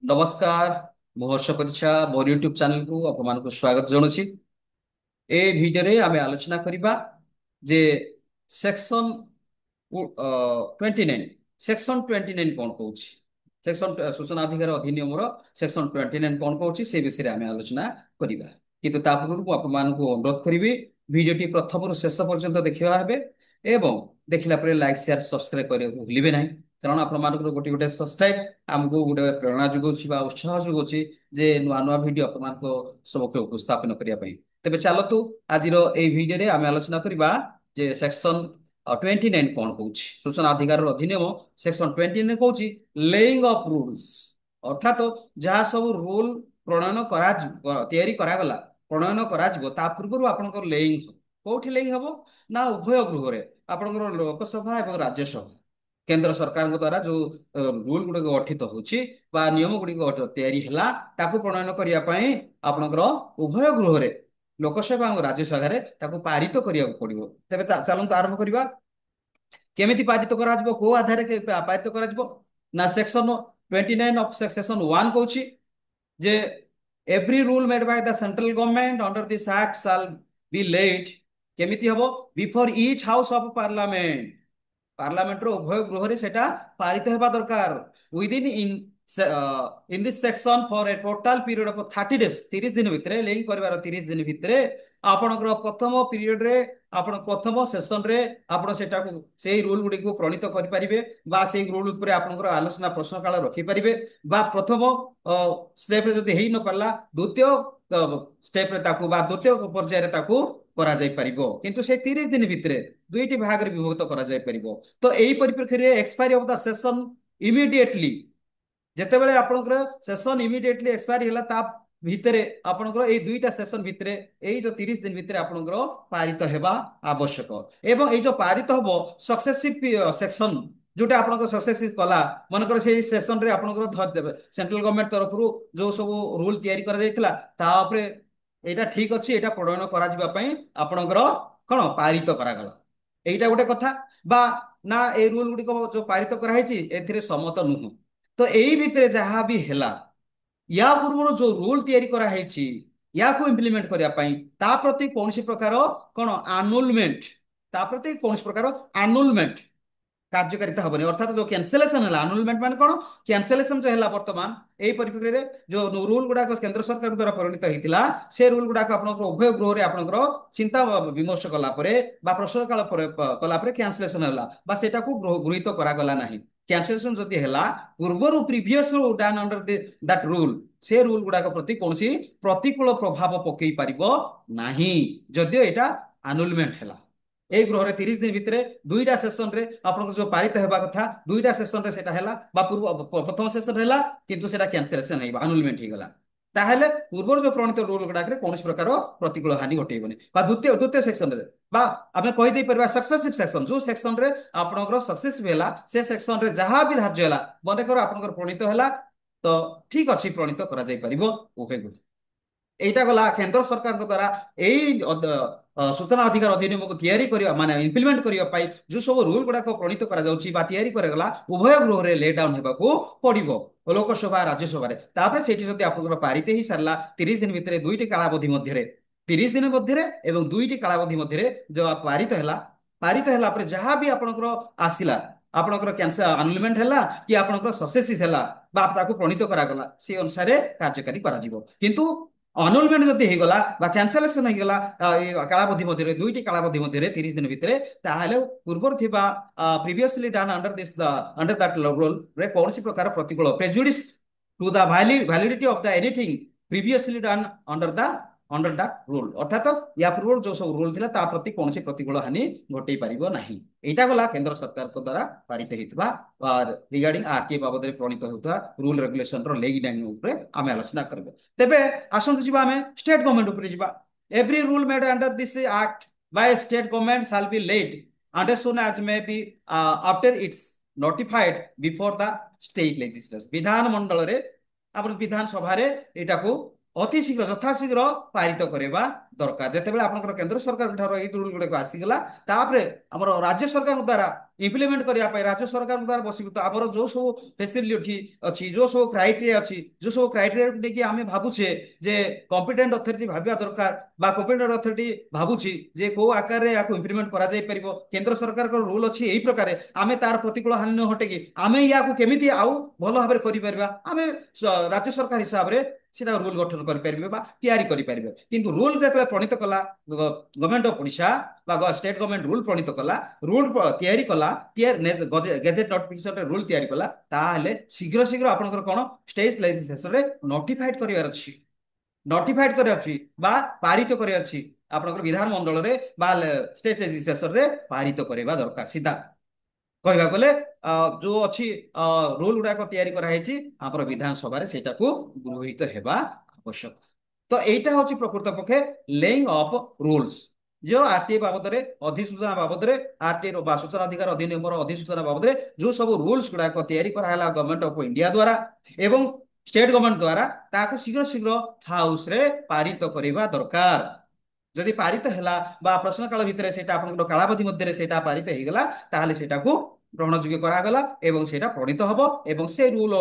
नमस्कार। ମୁଁ ହର୍ଷ ପରିଛା ମୋର ୟୁଟ୍ୟୁବ ଚ୍ୟାନେଲକୁ ଆପଣମାନଙ୍କୁ ସ୍ୱାଗତ ଜଣାଉଛି। ଏ ଭିଡିଓରେ ଆମେ ଆଲୋଚନା କରିବା ଯେ ସେକ୍ସନ 29 ସେକ୍ସନ 29 କଣ କହୁଛି। ସୂଚନା ଅଧିକାର ଅଧିନିୟମର ସେକ୍ସନ 29 କଣ କହୁଛି ସେ ବିଷୟରେ ଆମେ ଆଲୋଚନା କରିବା। କିନ୍ତୁ ତା ପୂର୍ବରୁ ମୁଁ ଆପଣମାନଙ୍କୁ ଅନୁରୋଧ କରିବି ଭିଡିଓଟି ପ୍ରଥମରୁ ଶେଷ ପର୍ଯ୍ୟନ୍ତ ଦେଖିବା ହେବେ ଏବଂ ଦେଖିଲା ପରେ ଲାଇକ୍ ସେୟାର ସବସ୍କ୍ରାଇବ କରିବାକୁ ଭୁଲିବେ ନାହିଁ। କାରଣ ଆପଣମାନଙ୍କର ଗୋଟେ ଗୋଟେ ସବସ୍କ୍ରାଇବ ଆମକୁ ଗୋଟେ ପ୍ରେରଣା ଯୋଗାଉଛି ବା ଉତ୍ସାହ ଯୋଗାଉଛି ଯେ ନୂଆ ନୂଆ ଭିଡିଓ ଆପଣମାନଙ୍କ ସମ୍ମୁଖରେ ଉପସ୍ଥାପନ କରିବା ପାଇଁ। ତେବେ ଚାଲନ୍ତୁ ଆଜିର ଏଇ ଭିଡିଓରେ ଆମେ ଆଲୋଚନା କରିବା ଯେ ସେକ୍ସନ 29 କଣ କହୁଛି। ସୂଚନା ଅଧିକାରର ଅଧିନିୟମ ସେକ୍ସନ 29 କହୁଛି ଲେଇଂ ଅଫ ରୁଲ୍ସ, ଅର୍ଥାତ ଯାହା ସବୁ ରୁଲ ପ୍ରଣୟନ କରାଯିବ ତିଆରି କରାଗଲା ପ୍ରଣୟନ କରାଯିବ ତା ପୂର୍ବରୁ ଆପଣଙ୍କର ଲେଇଂ କୋଉଠି ଲେଇଂ ହବ ନା ଉଭୟ ଗୃହରେ ଆପଣଙ୍କର ଲୋକସଭା ଏବଂ ରାଜ୍ୟସଭା କେନ୍ଦ୍ର ସରକାରଙ୍କ ଦ୍ଵାରା ଯୋଉ ରୁଲ ଗୁଡିକ ଗଠିତ ହଉଛି ବା ନିୟମ ଗୁଡିକ ତିଆରି ହେଲା ତାକୁ ପ୍ରଣୟନ କରିବା ପାଇଁ ଆପଣଙ୍କର ଉଭୟ ଗୃହରେ ଲୋକସଭା ଏବଂ ରାଜ୍ୟସଭାରେ ତାକୁ ପାରିତ କରିବାକୁ ପଡିବ। ତେବେ ଚାଲନ୍ତୁ ଆରମ୍ଭ କରିବା। କେମିତି ପାରିତ କରାଯିବ, କୋଉ ଆଧାରରେ ପାରିତ କରାଯିବ ନା ସେକ୍ସନ 29 ଅଫ ସେକ୍ସନ 1 କହୁଛି ଯେ every rule made by the central government under this act shall be laid କେମିତି ହବ before each house of parliament, ପାର୍ଲାମେଣ୍ଟର ଉଭୟ ଗୃହରେ ସେଟା ପାରିତ ହେବା ଦରକାର within in this section for a total period of 30 days, 30 ଦିନ ଭିତରେ ଲିଙ୍କ କରିବାର 30 ଦିନ ଭିତରେ ଆପଣଙ୍କର ପ୍ରଥମ ପିରିୟଡରେ ଆପଣ ପ୍ରଥମ ସେସନରେ ଆପଣ ସେଟାକୁ ସେଇ ରୁଲ ଗୁଡିକୁ ପ୍ରଣୀତ କରିପାରିବେ ବା ସେଇ ରୁଲ ଉପରେ ଆପଣଙ୍କର ଆଲୋଚନା ପ୍ରଶ୍ନ କାଳ ରଖିପାରିବେ ବା ପ୍ରଥମ ସ୍ଟେପରେ ଯଦି ହେଇ ନ ପାରିଲା ଦ୍ୱିତୀୟ ସ୍ଟେପରେ ତାକୁ ବା ଦ୍ୱିତୀୟ ପର୍ଯ୍ୟାୟରେ ତାକୁ କରାଯାଇ ପାରିବ। କିନ୍ତୁ ସେଇ 30 ଦିନ ଭିତରେ ଦୁଇଟି ଭାଗରେ ବିଭକ୍ତ କରାଯାଇ ପାରିବ। ତ ଏଇ ପରିପ୍ରେକ୍ଷୀରେ expiry of the session immediately, ଯେତେବେଳେ ଆପଣଙ୍କର ସେସନ ଇମିଡିଏଟଲି ଏକ୍ସପାୟରି ହେଲା ତା ଭିତରେ ଆପଣଙ୍କର ଏଇ ଦୁଇଟା ସେସନ ଭିତରେ ଏଇ ଯୋଉ 30 ଦିନ ଭିତରେ ଆପଣଙ୍କର ପାରିତ ହେବା ଆବଶ୍ୟକ। ଏବଂ ଏଇ ଯୋଉ ପାରିତ ହବ ସକ୍ସେସିଭ ସେକ୍ସନ ଯୋଉଟା ଆପଣଙ୍କର ସକ୍ସେସିଭ କଲା, ମନେକର ସେଇ ସେସନରେ ଆପଣଙ୍କର ଧରିଦେବେ ସେଣ୍ଟ୍ରାଲ ଗଭର୍ଣମେଣ୍ଟ ତରଫରୁ ଯୋଉ ସବୁ ରୁଲ ତିଆରି କରାଯାଇଥିଲା ତା ଉପରେ ଏଇଟା ଠିକ ଅଛି ଏଇଟା ପ୍ରଣୟନ କରାଯିବା ପାଇଁ ଆପଣଙ୍କର କଣ ପାରିତ କରାଗଲା, ଏଇଟା ଗୋଟେ କଥା। ବା ନା ଏଇ ରୁଲ ଗୁଡିକ ଯୋଉ ପାରିତ କରାହେଇଛି ଏଥିରେ ସମ୍ମତ ନୁହଁ, ତ ଏଇ ଭିତରେ ଯାହା ବି ହେଲା ୟା ପୂର୍ବରୁ ଯୋଉ ରୁଲ ତିଆରି କରାହେଇଛି ୟାକୁ ଇମ୍ପ୍ଲିମେଣ୍ଟ କରିବା ପାଇଁ ତା ପ୍ରତି କୌଣସି ପ୍ରକାର କଣ ଆନୁଲମେଣ୍ଟ, ତା ପ୍ରତି କୌଣସି ପ୍ରକାର ଆନୁଲମେଣ୍ଟ କାର୍ଯ୍ୟକାରିତା ହବନି। ଅର୍ଥାତ ଯୋଉ କ୍ୟାନସେଲେସନ ହେଲା, ଆନୁଲମେଣ୍ଟ ମାନେ କଣ କ୍ୟାନସେଲେସନ ଯୋଉ ହେଲା ବର୍ତ୍ତମାନ ଏଇ ପରିପ୍ରେକ୍ଷୀରେ ଯୋଉ ରୁଲ ଗୁଡାକ କେନ୍ଦ୍ର ସରକାରଙ୍କ ଦ୍ୱାରା ପରିଣତ ହେଇଥିଲା ସେ ରୁଲ ଗୁଡାକ ଆପଣଙ୍କର ଉଭୟ ଗୃହରେ ଆପଣଙ୍କର ଚିନ୍ତା ବିମର୍ଶ କଲା ପରେ ବା ପ୍ରଶ୍ନ କାଳ ପରେ କଲା ପରେ କ୍ୟାନସେଲେସନ ହେଲା ବା ସେଟାକୁ ଗୃହୀତ କରାଗଲା ନାହିଁ। କ୍ୟାନସେଲେସନ ଯଦି ହେଲା ପୂର୍ବରୁ previous Dan under that rule ସେ ରୁଲ ଗୁଡାକ ପ୍ରତି କୌଣସି ପ୍ରତିକୂଳ ପ୍ରଭାବ ପକେଇ ପାରିବ ନାହିଁ ଯଦିଓ ଏଇଟା ଆନୁଲମେଣ୍ଟ ହେଲା। ଏଇ ଗୃହରେ 30 ଦିନ ଭିତରେ ଦୁଇଟା ସେସନରେ ଆପଣଙ୍କର ଯୋଉ ପାରିତ ହେବା କଥା ଦୁଇଟା ସେସନରେ ସେଟା ହେଲା ବା ପ୍ରଥମ ସେସନ ହେଲା କିନ୍ତୁ ସେଟା କ୍ୟାନସେଲେସନ ହେଇଗଲା, ଆନୁଲମେଣ୍ଟ ହେଇଗଲା, ତାହେଲେ ପୂର୍ବରୁ ଯୋଉ ପ୍ରଣୀତ ରୁଲ ଗୁଡାକରେ କୌଣସି ପ୍ରକାର ପ୍ରତିକୂଳ ହାନି ଘଟେଇବନି। ବା ଦ୍ୱିତୀୟ ସେକ୍ସନରେ ବା ଆମେ କହିଦେଇ ପାରିବା ସକ୍ସେସିଭ ସେକ୍ସନ, ଯୋଉ ସେକ୍ସନରେ ଆପଣଙ୍କର ସକ୍ସେସିଭ ହେଲା ସେ ସେକ୍ସନରେ ଯାହା ବି ଧାର୍ଯ୍ୟ ହେଲା ମନେକର ଆପଣଙ୍କର ପ୍ରଣୀତ ହେଲା ତ ଠିକ ଅଛି ପ୍ରଣୀତ କରାଯାଇ ପାରିବ ଉଭୟ ଗୃହ। এইটা গলা কেন্দ্র সরকারଙ୍କ দ্বারা এই ସୂଚନା ଅଧିକାର ଅଧିନିୟମକୁ ତିଆରି କରିବା ମାନେ ଇମ୍ପ୍ଲିମେଣ୍ଟ କରିବା ପାଇଁ ଯୋଉ ସବୁ ରୁଲ ଗୁଡାକ ପ୍ରଣୀତ କରାଯାଉଛି ବା ତିଆରି କରାଗଲା ଉଭୟ ଗୃହରେ ଲେ ଡାଉନ ହେବାକୁ ପଡିବ ଲୋକସଭା ରାଜ୍ୟସଭାରେ। ତାପରେ ସେଇଠି ଯଦି ଆପଣଙ୍କର ପାରିତ ହେଇ ସାରିଲା 30 ଦିନ ଭିତରେ ଦୁଇଟି କାଳାବଧି ମଧ୍ୟରେ 30 ଦିନ ମଧ୍ୟରେ ଏବଂ ଦୁଇଟି କାଳାବଧି ମଧ୍ୟରେ ଯୋଉ ପାରିତ ହେଲା ପରେ ଯାହା ବି ଆପଣଙ୍କର ଆସିଲା ଆପଣଙ୍କର କ୍ୟାନ୍ସର ଆନୁଲମେଣ୍ଟ ହେଲା କି ଆପଣଙ୍କର ସକ୍ସେସିସ୍ ହେଲା ବା ତାକୁ ପ୍ରଣୀତ କରାଗଲା ସେ ଅନୁସାରେ କାର୍ଯ୍ୟକାରୀ କରାଯିବ। କିନ୍ତୁ ଅନୁଲମେଣ୍ଟ ଯଦି ହେଇଗଲା ବା କ୍ୟାନସେଲେସନ ହେଇଗଲା ଏଇ କାଳାବଧି ମଧ୍ୟରେ ଦୁଇଟି କାଳାବଧି ମଧ୍ୟରେ 30 ଦିନ ଭିତରେ ତାହେଲେ ପୂର୍ବରୁ ଥିବା previously done under that rule ରେ କୌଣସି ପ୍ରକାର ପ୍ରତିକୂଳ prejudice to the validity of the anything previously done under the rule, ଅର୍ଥାତ ୟା ପୂର୍ବରୁ ଯୋଉ ସବୁ ରୁଲ ଥିଲା ତା ପ୍ରତି କୌଣସି ପ୍ରତିକୂଳ ହାନି ଘଟେଇ ପାରିବ ନାହିଁ। ଏଇଟା ଗଲା କେନ୍ଦ୍ର ସରକାରଙ୍କ ଦ୍ୱାରା ପାରିତ ହେଇଥିବା ରିଗାର୍ଡିଂ ଆରଟିଏ ବାବଦରେ ପ୍ରଣୀତ ହେଉଥିବା ରୁଲ ରେଗୁଲେସନର ଲେଗିଂ ଉପରେ ଆମେ ଆଲୋଚନା କରିବା। ତେବେ ଆସନ୍ତୁ ଯିବା ଆମେ ଷ୍ଟେଟ ଗଭର୍ଣ୍ଣମେଣ୍ଟ ଉପରେ ଯିବା। Every rule made under this act by state government shall be laid and as soon as may be after it's notified before the state legislature, ବିଧାନ ମଣ୍ଡଳରେ ଆମର ବିଧାନ ସଭାରେ ଏଇଟାକୁ ଅତି ଶୀଘ୍ର ଯଥାଶୀଘ୍ର ପାରିତ କରିବା ଦରକାର। ଯେତେବେଳେ ଆପଣଙ୍କର କେନ୍ଦ୍ର ସରକାରଙ୍କ ଠାରୁ ଏଇ ରୁଲ ଗୁଡାକ ଆସିଗଲା ତାପରେ ଆମର ରାଜ୍ୟ ସରକାରଙ୍କ ଦ୍ୱାରା ইমপ্লিমেন্ট করা রাজ্য সরকার দ্বারা বশীভূত আমার যে সব ফেসিলিটি অছি, যে সব ক্রাইটেরিয়া অছি, যে সব ক্রাইটেরিয়া নেকি আমি ভাবুছে যে কম্পিটেন্ট অথরিটি ভাবিবা দরকার বা কম্পিটেন্ট অথরিটি ভাবুছি যে কেউ আকারে ইয়াকে ইমপ্লিমেন্ট করা যাই পারিব, কেন্দ্র সরকারଙ୍କ রুল অছি এই প্রকারে, আমি তার প্রতিকূল হানি ন হটেকি আমি ইয়াକୁ কেমিতি আউ ভাল ভাবে করিপারিবা, আমি রাজ্য সরকার হিসাবে সেটা রুল গঠন করিপারিবে বা তৈরি করিপারিবে। কিন্তু রুল যেতবে প্রণীত কলা গভর্নমেন্ট অফ ওড়িশা বা স্টেট গভর্নমেন্ট রুল প্রণীত কলা, রুল তৈরি কলা, গেজেট নোটিফিকেশন রুল তৈরি কলা, তাহলে শীঘ্র শীঘ্র আপনার কোন স্টেট লেজিসলেশন নোটিফাইড করিবার ଅଛି, নোটিফাইড করে ଅଛି বা পারিত করে ଅଛି, আপনার বিধানমণ্ডଳରେ বা স্টেট লেজিসলেশନରେ পারিତ କରିବା দরকার। সিধা କହିବାକୁ ଗଲେ ଯୋଉ ଅଛି ରୁଲ ଗୁଡାକ ତିଆରି କରାହେଇଛି ଆମର ବିଧାନସଭାରେ ସେଇଟାକୁ ଗୃହୀତ ହେବା ଆବଶ୍ୟକ। ତ ଏଇଟା ହଉଛି ପ୍ରକୃତ ପକ୍ଷେ ଲେଇଂ ଅଫ୍ ରୁଲ୍ସ, ଯୋଉ ଆରଟିଏ ବାବଦରେ ଅଧିସୂଚନା ବାବଦରେ ଆରଟିଏ ବା ସୂଚନା ଅଧିକାର ଅଧିନିୟମର ଅଧିସୂଚନା ବାବଦରେ ଯୋଉ ସବୁ ରୁଲ୍ସ ଗୁଡାକ ତିଆରି କରାହେଲା ଗଭର୍ଣ୍ଣମେଣ୍ଟ ଅଫ ଇଣ୍ଡିଆ ଦ୍ୱାରା ଏବଂ ଷ୍ଟେଟ ଗଭର୍ଣ୍ଣମେଣ୍ଟ ଦ୍ୱାରା, ତାକୁ ଶୀଘ୍ର ଶୀଘ୍ର ହାଉସ ରେ ପାରିତ କରିବା ଦରକାର। ଯଦି ପାରିତ ହେଲା ବା ପ୍ରଶ୍ନକାଳ ଭିତରେ ସେଇଟା ଆପଣଙ୍କର କାଳାବଧି ମଧ୍ୟରେ ସେଇଟା ପାରିତ ହେଇଗଲା, ତାହେଲେ ସେଇଟାକୁ ଗ୍ରହଣযোଗ୍ୟ କରାଗଲା ଏବଂ ସେଇଟା ପ୍ରଣୀତ ହବ ଏବଂ ସେ ରୁଲ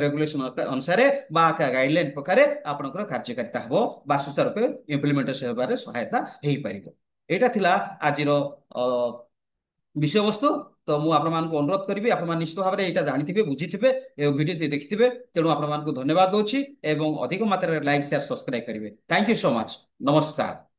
ରେଗୁଲେସନ ଅନୁସାରେ ବା ଗାଇଡଲାଇନ ପ୍ରକାରେ ଆପଣଙ୍କର କାର୍ଯ୍ୟକାରିତା ହବ ବା ସୁଚାରୁ ରୂପେ ଇମ୍ପ୍ଲିମେଣ୍ଟେସନ ହେବାରେ ସହାୟତା ହେଇପାରିବ। ଏଇଟା ଥିଲା ଆଜିର ଅ, ବିଷୟବସ୍ତୁ। ତ ମୁଁ ଆପଣମାନଙ୍କୁ ଅନୁରୋଧ କରିବି, ଆପଣମାନେ ନିଶ୍ଚିତ ଭାବରେ ଏଇଟା ଜାଣିଥିବେ, ବୁଝିଥିବେ ଏବଂ ଭିଡ଼ିଓ ଦେଖିଥିବେ, ତେଣୁ ଆପଣମାନଙ୍କୁ ଧନ୍ୟବାଦ ଦଉଛି ଏବଂ ଅଧିକ ମାତ୍ରାରେ ଲାଇକ୍ ସେୟାର ସବସ୍କ୍ରାଇବ କରିବେ। Thank you so much. ନମସ୍କାର।